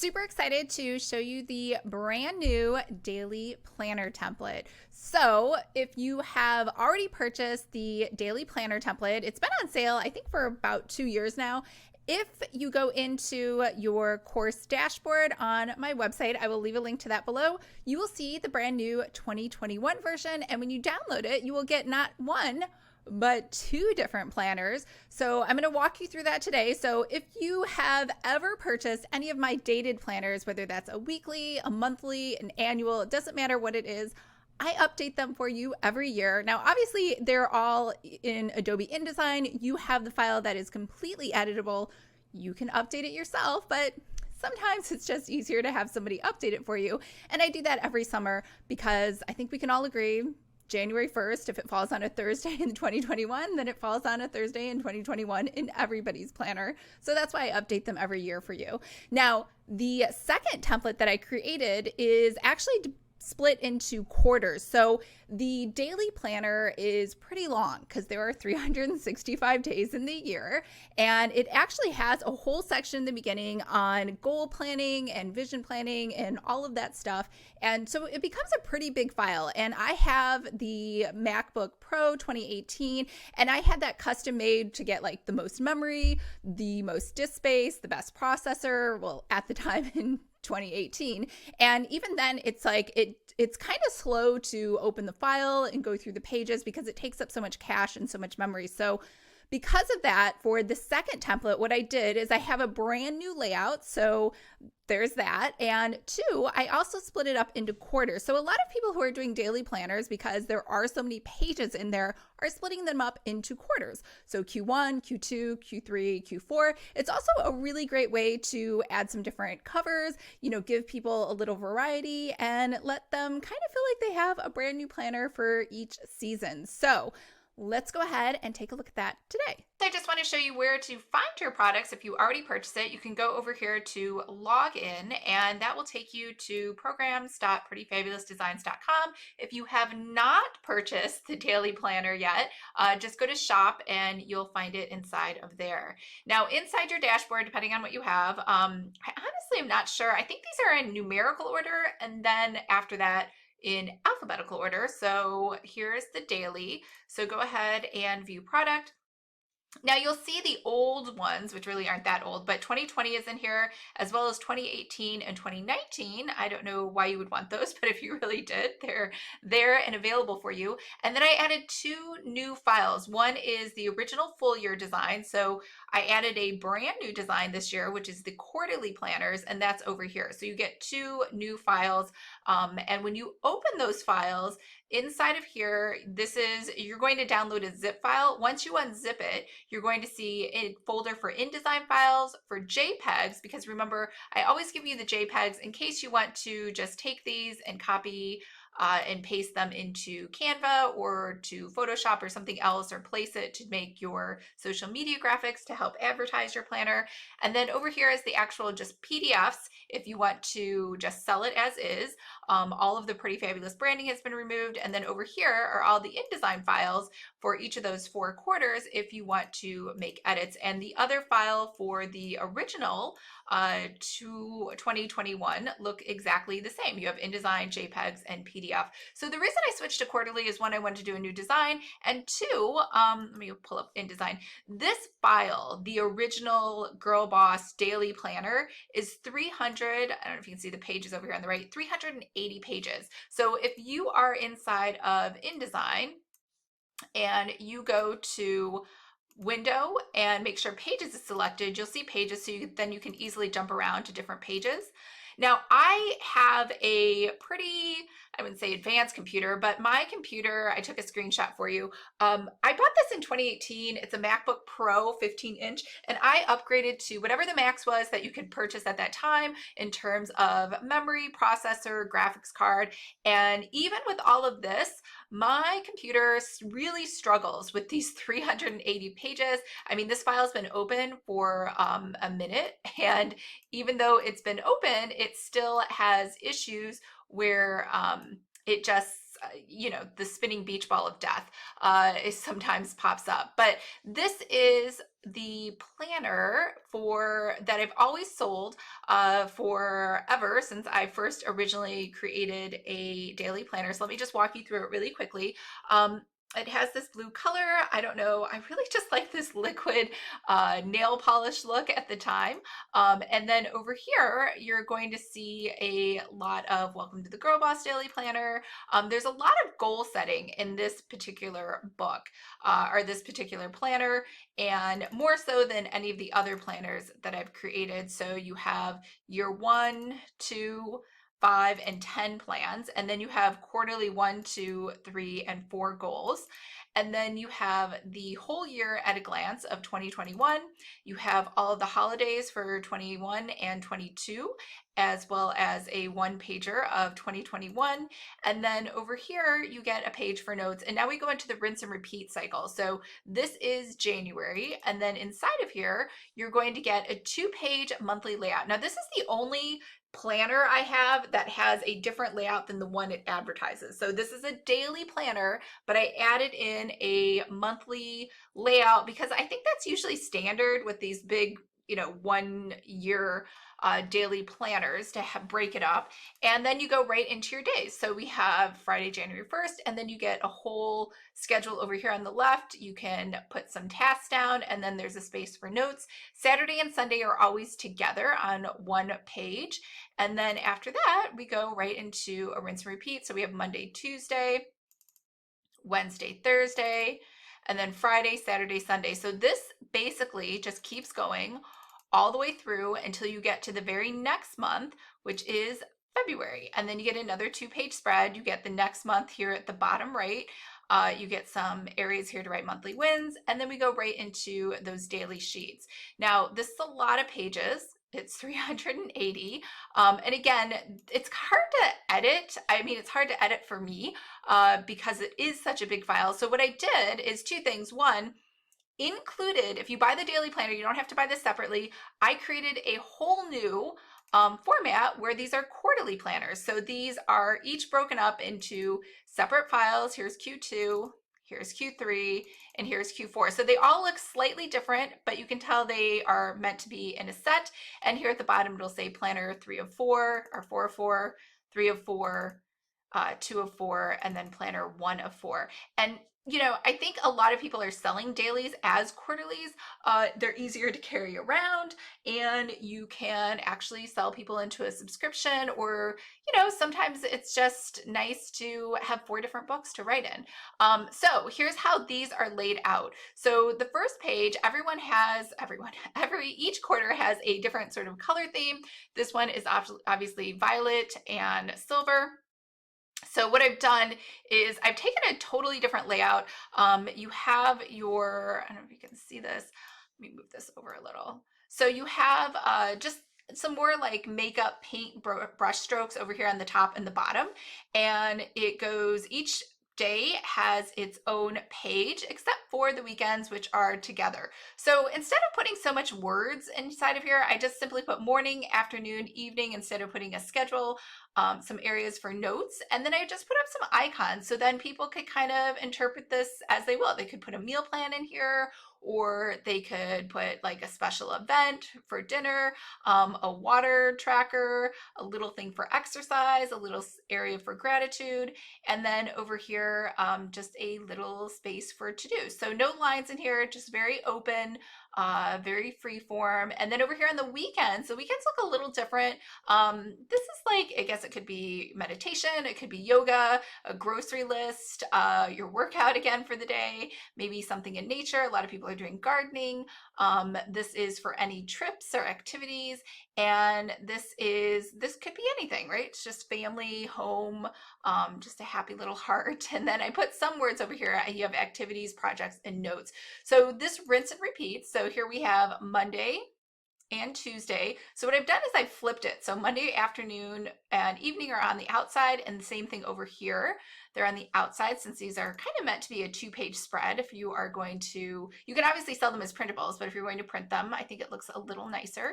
Super excited to show you the brand new daily planner template. So, if you have already purchased the daily planner template, it's been on sale, I think, for about 2 years now. If you go into your course dashboard on my website, I will leave a link to that below. You will see the brand new 2021 version. And when you download it, you will get not one, but two different planners. So I'm going to walk you through that today. So if you have ever purchased any of my dated planners, whether that's a weekly, a monthly, an annual, it doesn't matter what it is, I update them for you every year. Now, obviously, they're all in Adobe InDesign. You have the file that is completely editable. You can update it yourself, but sometimes it's just easier to have somebody update it for you. And I do that every summer because I think we can all agree January 1st, if it falls on a Thursday in 2021, then it falls on a Thursday in 2021 in everybody's planner. So that's why I update them every year for you. Now, the second template that I created is actually split into quarters. So the daily planner is pretty long because there are 365 days in the year. And it actually has a whole section in the beginning on goal planning and vision planning and all of that stuff. And so it becomes a pretty big file. And I have the MacBook Pro 2018, and I had that custom made to get like the most memory, the most disk space, the best processor, well, at the time in 2018. And even then it's like it's kind of slow to open the file and go through the pages because it takes up so much cache and so much memory. So because of that, for the second template, what I did is I have a brand new layout. So there's that. And two, I also split it up into quarters. So a lot of people who are doing daily planners, because there are so many pages in there, are splitting them up into quarters. So Q1, Q2, Q3, Q4. It's also a really great way to add some different covers, give people a little variety and let them kind of feel like they have a brand new planner for each season. So let's go ahead and take a look at that today. I just want to show you where to find your products. If you already purchased it, you can go over here to log in, and that will take you to programs.prettyfabulousdesigns.com. If you have not purchased the daily planner yet, just go to shop and you'll find it inside of there. Now, inside your dashboard, depending on what you have, I honestly am not sure. I think these are in numerical order, and then after that, in alphabetical order. So here's the daily. So go ahead and view product. Now you'll see the old ones, which really aren't that old, but 2020 is in here, as well as 2018 and 2019. I don't know why you would want those, but if you really did, they're there and available for you. And then I added two new files. One is the original full year design. So I added a brand new design this year, which is the quarterly planners, and that's over here. So you get two new files. And when you open those files, inside of here, you're going to download a zip file. Once you unzip it, you're going to see a folder for InDesign files, for JPEGs, because remember, I always give you the JPEGs in case you want to just take these and copy and paste them into Canva or to Photoshop or something else, or place it to make your social media graphics to help advertise your planner. And then over here is the actual just PDFs if you want to just sell it as is. All of the Pretty Fabulous branding has been removed. And then over here are all the InDesign files for each of those 4 quarters if you want to make edits. And the other file for the original to 2021 look exactly the same. You have InDesign, JPEGs, and PDF. So the reason I switched to quarterly is, one, I wanted to do a new design, and two, let me pull up InDesign. This file, the original Girl Boss Daily Planner, is 300, I don't know if you can see the pages over here on the right, 380 pages. So if you are inside of InDesign and you go to window and make sure pages is selected, you'll see pages, so then you can easily jump around to different pages. Now, I have a pretty, I wouldn't say advanced computer, but my computer, I took a screenshot for you. I bought this in 2018. It's a MacBook Pro 15-inch, and I upgraded to whatever the max was that you could purchase at that time in terms of memory, processor, graphics card. And even with all of this, my computer really struggles with these 380 pages. I mean, this file's been open for a minute, and even though it's been open, it still has issues where it just, the spinning beach ball of death sometimes pops up. But this is the planner for that I've always sold forever since I first originally created a daily planner. So let me just walk you through it really quickly. It has this blue color. I don't know. I really just like this liquid nail polish look at the time. And then over here, you're going to see a lot of Welcome to the Girl Boss Daily Planner. There's a lot of goal setting in this particular book or this particular planner, and more so than any of the other planners that I've created. So you have year 1, 2, 5, and 10 plans, and then you have quarterly 1, 2, 3, and 4 goals. And then you have the whole year at a glance of 2021. You have all of the holidays for 21 and 22, as well as a one pager of 2021. And then over here, you get a page for notes. And now we go into the rinse and repeat cycle. So this is January. And then inside of here, you're going to get a 2-page monthly layout. Now, this is the only planner I have that has a different layout than the one it advertises. So this is a daily planner, but I added in a monthly layout because I think that's usually standard with these big, 1 year daily planners to break it up. And then you go right into your days. So we have Friday, January 1st, and then you get a whole schedule over here on the left. You can put some tasks down, and then there's a space for notes. Saturday and Sunday are always together on one page. And then after that, we go right into a rinse and repeat. So we have Monday, Tuesday, Wednesday, Thursday, and then Friday, Saturday, Sunday. So this basically just keeps going all the way through until you get to the very next month, which is February. And then you get another 2-page spread. You get the next month here at the bottom right. You get some areas here to write monthly wins, and then we go right into those daily sheets. Now, this is a lot of pages. It's 380. And again, it's hard to edit. I mean, it's hard to edit for me because it is such a big file. So what I did is 2 things. One, included, if you buy the daily planner, you don't have to buy this separately. I created a whole new format where these are quarterly planners. So these are each broken up into separate files. Here's Q2, here's Q3, and here's Q4. So they all look slightly different, but you can tell they are meant to be in a set. And here at the bottom, it'll say planner 3 of 4, or 4 of 4, 3 of 4, 2 of 4, and then planner 1 of 4. And I think a lot of people are selling dailies as quarterlies. They're easier to carry around, and you can actually sell people into a subscription, or, sometimes it's just nice to have 4 different books to write in. So here's how these are laid out. So the first page, each quarter has a different sort of color theme. This one is obviously violet and silver. So what I've done is I've taken a totally different layout. You have your, I don't know if you can see this. Let me move this over a little. So you have just some more like makeup paint brush strokes over here on the top and the bottom. And it goes, each day has its own page, except for the weekends, which are together. So instead of putting so much words inside of here, I just simply put morning, afternoon, evening, instead of putting a schedule, some areas for notes, and then I just put up some icons. So then people could kind of interpret this as they will. They could put a meal plan in here, or they could put like a special event for dinner, a water tracker, a little thing for exercise, a little area for gratitude, and then over here, just a little space for to do. So no lines in here, just very open, very free form. And then over here on the weekends, the weekends look a little different. This is like, I guess it could be meditation, it could be yoga, a grocery list, your workout again for the day, maybe something in nature. A lot of people are doing gardening. This is for any trips or activities. And this could be anything, right? It's just family, home, just a happy little heart. And then I put some words over here. You have activities, projects, and notes. So this rinse and repeat. So here we have Monday and Tuesday. So what I've done is I've flipped it. So Monday afternoon and evening are on the outside, and the same thing over here. They're on the outside, since these are kind of meant to be a 2-page spread. If you are going to, you can obviously sell them as printables, but if you're going to print them, I think it looks a little nicer.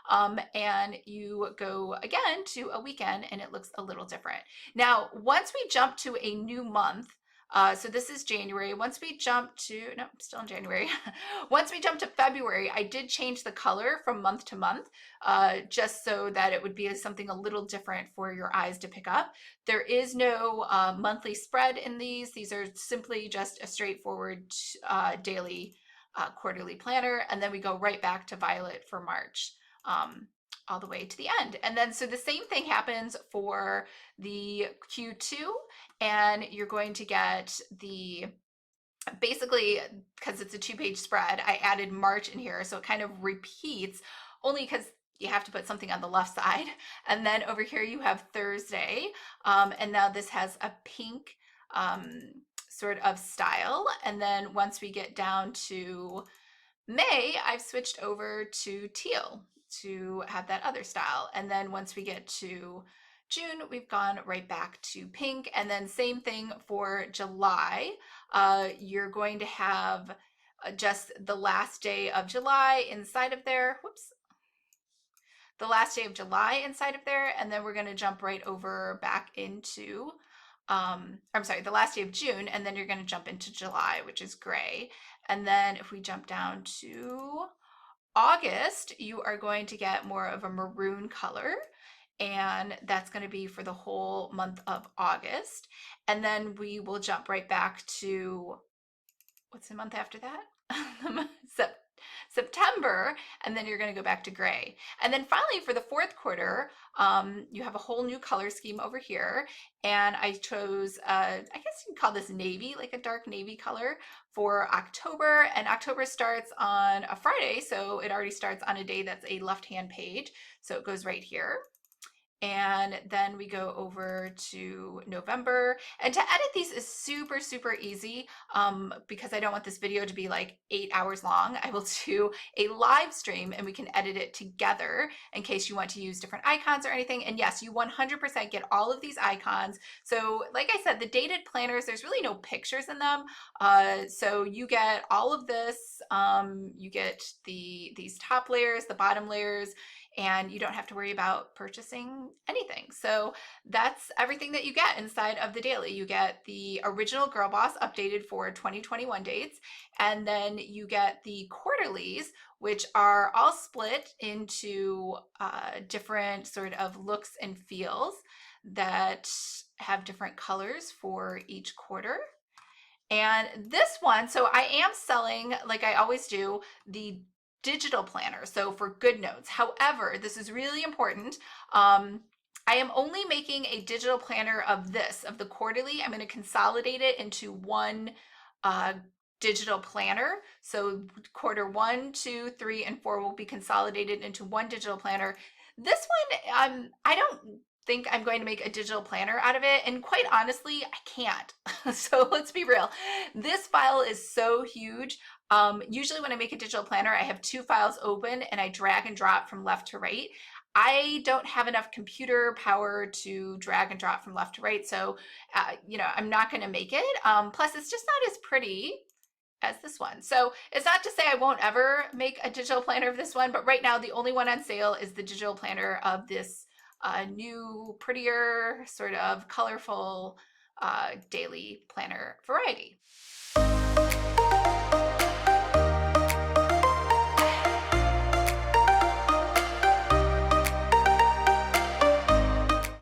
And you go again to a weekend and it looks a little different. Now, once we jump to a new month, So this is January. Once we jump to, no, I'm still in January. Once we jump to February, I did change the color from month to month, just so that it would be something a little different for your eyes to pick up. There is no monthly spread in these. These are simply just a straightforward daily, quarterly planner. And then we go right back to violet for March. All the way to the end. And then so the same thing happens for the Q2, and you're going to get the, basically, because it's a 2-page spread, I added March in here, so it kind of repeats only because you have to put something on the left side. And then over here you have Thursday, and now this has a pink sort of style. And then once we get down to May, I've switched over to teal to have that other style. And then once we get to June, we've gone right back to pink. And then same thing for July. You're going to have just the last day of July inside of there. Whoops. The last day of July inside of there. And then we're going to jump right over back into, I'm sorry, the last day of June. And then you're going to jump into July, which is gray. And then if we jump down to August, you are going to get more of a maroon color, and that's going to be for the whole month of August. And then we will jump right back to, what's the month after that? September, and then you're going to go back to gray. And then finally for the fourth quarter, you have a whole new color scheme over here. And I chose, I guess you can call this navy, like a dark navy color for October. And October starts on a Friday, so it already starts on a day that's a left-hand page. So it goes right here. And then we go over to November. And to edit these is super, super easy, because I don't want this video to be like 8 hours long. I will do a live stream and we can edit it together in case you want to use different icons or anything. And yes, you 100% get all of these icons. So like I said, the dated planners, there's really no pictures in them. So you get all of this. You get these top layers, the bottom layers, and you don't have to worry about purchasing anything. So that's everything that you get inside of the daily. You get the original Girl Boss updated for 2021 dates, and then you get the quarterlies, which are all split into different sort of looks and feels that have different colors for each quarter. And this one, so I am selling, like I always do, the digital planner, so for GoodNotes. However, this is really important. I am only making a digital planner of this, of the quarterly. I'm going to consolidate it into one digital planner. So quarter 1, 2, 3, and 4 will be consolidated into one digital planner. This one, I don't think I'm going to make a digital planner out of it. And quite honestly, I can't. So let's be real. This file is so huge. Usually when I make a digital planner, I have 2 files open and I drag and drop from left to right. I don't have enough computer power to drag and drop from left to right. So, I'm not going to make it. Plus, it's just not as pretty as this one. So it's not to say I won't ever make a digital planner of this one, but right now the only one on sale is the digital planner of this new, prettier, sort of colorful daily planner variety.